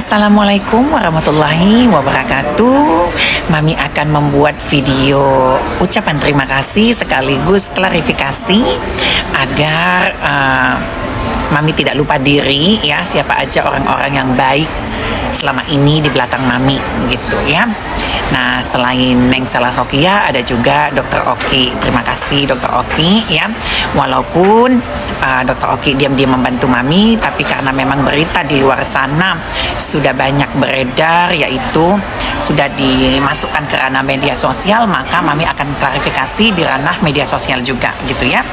Assalamualaikum warahmatullahi wabarakatuh. Mami akan membuat video ucapan terima kasih sekaligus klarifikasi agar Mami tidak lupa diri ya, siapa aja orang-orang yang baik selama ini di belakang Mami gitu ya. Nah, selain Neng Sela Sokia ada juga Dr. Oki. Terima kasih Dr. Oki ya. Walaupun Dr. Oki diam-diam membantu Mami, tapi karena memang berita di luar sana sudah banyak beredar, yaitu sudah dimasukkan ke ranah media sosial, maka Mami akan klarifikasi di ranah media sosial juga gitu ya.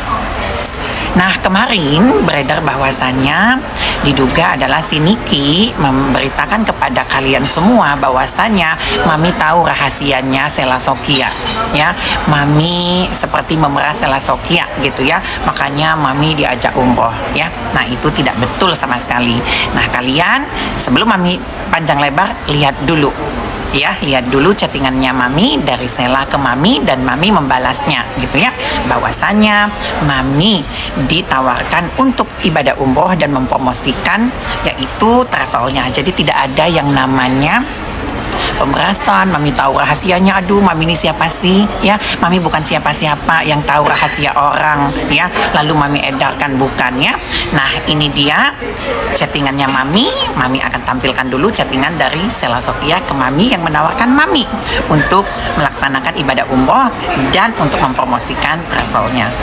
Nah, kemarin beredar bahwasannya diduga adalah si Niki memberitakan kepada kalian semua bahwasannya Mami tahu rahasianya Sela Sokia ya. Mami seperti memeras Sela Sokia gitu ya. Makanya Mami diajak umroh ya. Nah, itu tidak betul sama sekali. Nah, kalian sebelum Mami panjang lebar lihat dulu ya, lihat dulu chattingannya Mami dari Sela ke Mami dan Mami membalasnya gitu ya, bahwasannya Mami ditawarkan untuk ibadah umroh dan mempromosikan yaitu travelnya. Jadi tidak ada yang namanya pemerasan. Mami tahu rahasianya. Aduh, Mami ini siapa sih ya? Mami bukan siapa-siapa yang tahu rahasia orang ya lalu Mami edarkan, bukan ya. Nah, ini dia chattingannya Mami. Mami akan tampilkan dulu chattingan dari Sela Sokia ke Mami yang menawarkan Mami untuk melaksanakan ibadah umroh dan untuk mempromosikan travelnya.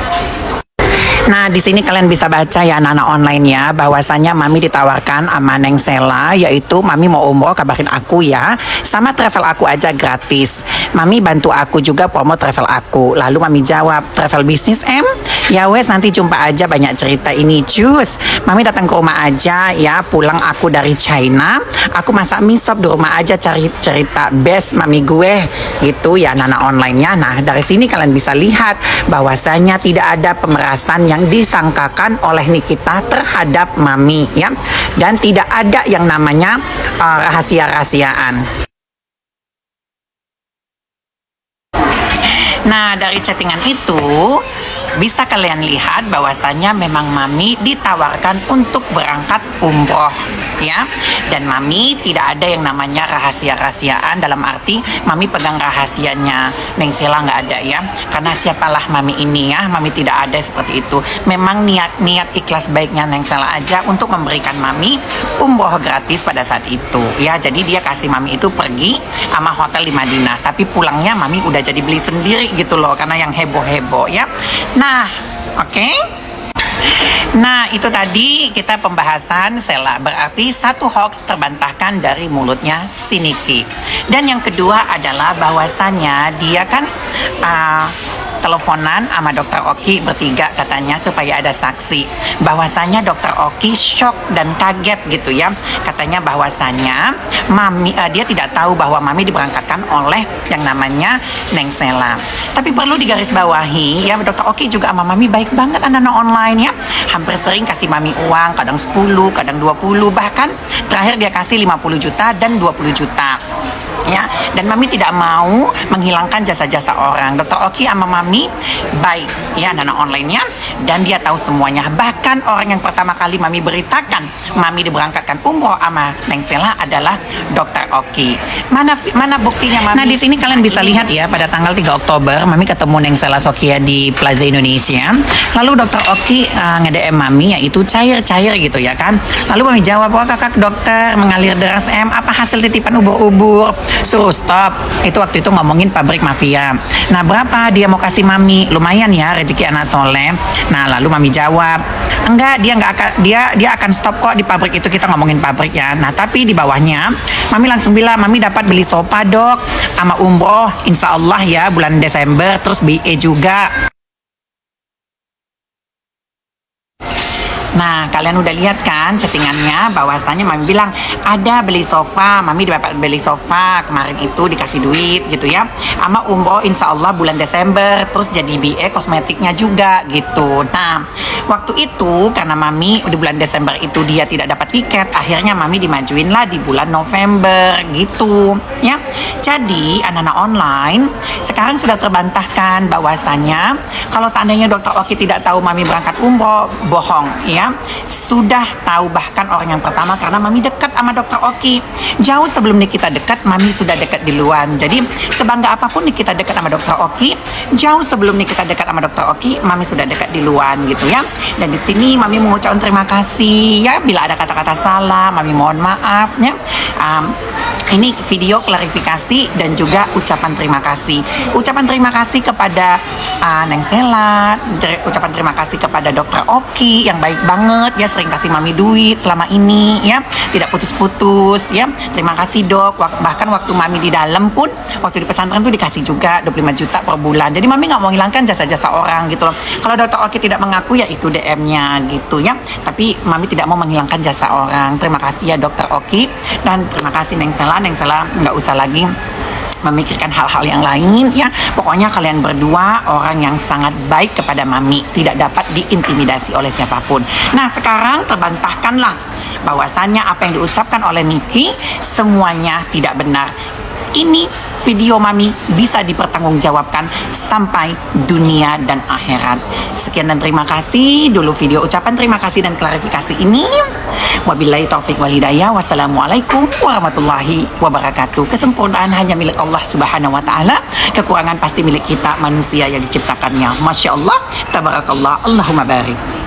Nah, di sini kalian bisa baca ya anak-anak online ya, bahwasanya Mami ditawarkan sama Neng Sela, yaitu Mami mau umroh kabarin aku ya, sama travel aku aja gratis. Mami bantu aku juga promo travel aku. Lalu Mami jawab, travel bisnis ya wes nanti jumpa aja, banyak cerita ini cus. Mami datang ke rumah aja ya, pulang aku dari China, aku masak mie sop di rumah aja, cari cerita best Mami gue gitu ya anak-anak online ya. Nah, dari sini kalian bisa lihat bahwasanya tidak ada pemerasan yang disangkakan oleh Nikita terhadap Mami ya, dan tidak ada yang namanya rahasia-rahasiaan. Nah, dari chattingan itu bisa kalian lihat bahwasannya memang Mami ditawarkan untuk berangkat umroh ya, dan Mami tidak ada yang namanya rahasia-rahasiaan, dalam arti Mami pegang rahasianya Neng Sela nggak ada ya, karena siapalah Mami ini ya. Mami tidak ada seperti itu. Memang niat ikhlas baiknya Neng Sela aja untuk memberikan Mami umroh gratis pada saat itu ya. Jadi dia kasih Mami itu pergi sama hotel di Madinah, tapi pulangnya Mami udah jadi beli sendiri gitu loh, karena yang heboh-heboh ya. Nah, oke. Nah, itu tadi kita pembahasan Sela. Berarti satu hoax terbantahkan dari mulutnya si Niki. Dan yang kedua adalah bahwasannya dia kan teleponan sama Dr. Oki bertiga katanya supaya ada saksi, bahwasanya Dr. Oki shock dan kaget gitu ya. Katanya bahwasanya Mami dia tidak tahu bahwa Mami diberangkatkan oleh yang namanya Neng Sela. Tapi perlu digarisbawahi ya, Dr. Oki juga sama Mami baik banget anak-anak online ya. Hampir sering kasih Mami uang, kadang 10, kadang 20, bahkan terakhir dia kasih 50 juta dan 20 juta. Ya, dan Mami tidak mau menghilangkan jasa-jasa orang. Dr. Oki sama Mami baik ya anak online-nya, dan dia tahu semuanya. Bahkan orang yang pertama kali Mami beritakan Mami diberangkatkan umroh sama Neng Sela adalah Dr. Oki. Mana buktinya Mami? Nah, di sini kalian bisa lihat ya, pada tanggal 3 Oktober Mami ketemu Neng Sela Sokia di Plaza Indonesia. Lalu Dr. Oki nge-DM Mami yaitu cair-cair gitu ya kan. Lalu Mami jawab, "Wah, kakak dokter mengalir deras apa hasil titipan ubur-ubur?" Suruh stop. Itu waktu itu ngomongin pabrik mafia. Nah, berapa dia mau kasih Mami? Lumayan ya, rezeki anak soleh. Nah, lalu Mami jawab, enggak, dia akan stop kok di pabrik itu, kita ngomongin pabrik ya. Nah, tapi di bawahnya Mami langsung bilang, Mami dapat beli sofa dok sama umroh insya Allah ya bulan Desember, terus BE juga. Nah, kalian udah lihat kan chattingannya, bahwasannya Mami bilang ada beli sofa, Mami dapat beli sofa kemarin itu dikasih duit gitu ya, sama umroh insya Allah bulan Desember, terus jadi BE kosmetiknya juga gitu. Nah, waktu itu karena Mami di bulan Desember itu dia tidak dapat tiket, akhirnya Mami dimajuin lah di bulan November gitu ya. Jadi anak-anak online sekarang sudah terbantahkan bahwasanya kalau seandainya Dokter Oki tidak tahu Mami berangkat umroh, bohong ya. Sudah tahu bahkan orang yang pertama karena Mami dekat sama Dokter Oki. Jauh sebelum Nikita dekat, Mami sudah dekat duluan. Jadi sebangga apapun Nikita dekat sama Dokter Oki, jauh sebelum Nikita dekat sama Dokter Oki, Mami sudah dekat duluan gitu ya. Dan di sini Mami mengucapkan terima kasih ya. Bila ada kata-kata salah, Mami mohon maaf ya. Ini video klarifikasi dan juga ucapan terima kasih. Ucapan terima kasih kepada Neng Sela, ucapan terima kasih kepada Dokter Oki yang baik banget ya, sering kasih Mami duit selama ini ya, tidak putus-putus ya. Terima kasih Dok. Bahkan waktu Mami di dalam pun, waktu di pesantren tuh dikasih juga 25 juta per bulan. Jadi Mami nggak mau hilangkan jasa-jasa orang gitu loh. Kalau Dokter Oki tidak mengaku ya itu DM-nya gitu ya. Tapi Mami tidak mau menghilangkan jasa orang. Terima kasih ya Dokter Oki, dan terima kasih Neng Sela. Neng Sela nggak usah lagi memikirkan hal-hal yang lain ya. Pokoknya kalian berdua orang yang sangat baik kepada Mami, tidak dapat diintimidasi oleh siapapun. Nah sekarang terbantahkanlah bahwasannya apa yang diucapkan oleh Niki semuanya tidak benar. Ini video Mami bisa dipertanggungjawabkan sampai dunia dan akhirat. Sekian dan terima kasih dulu video ucapan terima kasih dan klarifikasi ini. Wabillahi taufik walhidayah. Wassalamualaikum warahmatullahi wabarakatuh. Kesempurnaan hanya milik Allah Subhanahu wa taala. Kekurangan pasti milik kita manusia yang diciptakannya. Masya Allah, tabarakallah, Allahumma barik.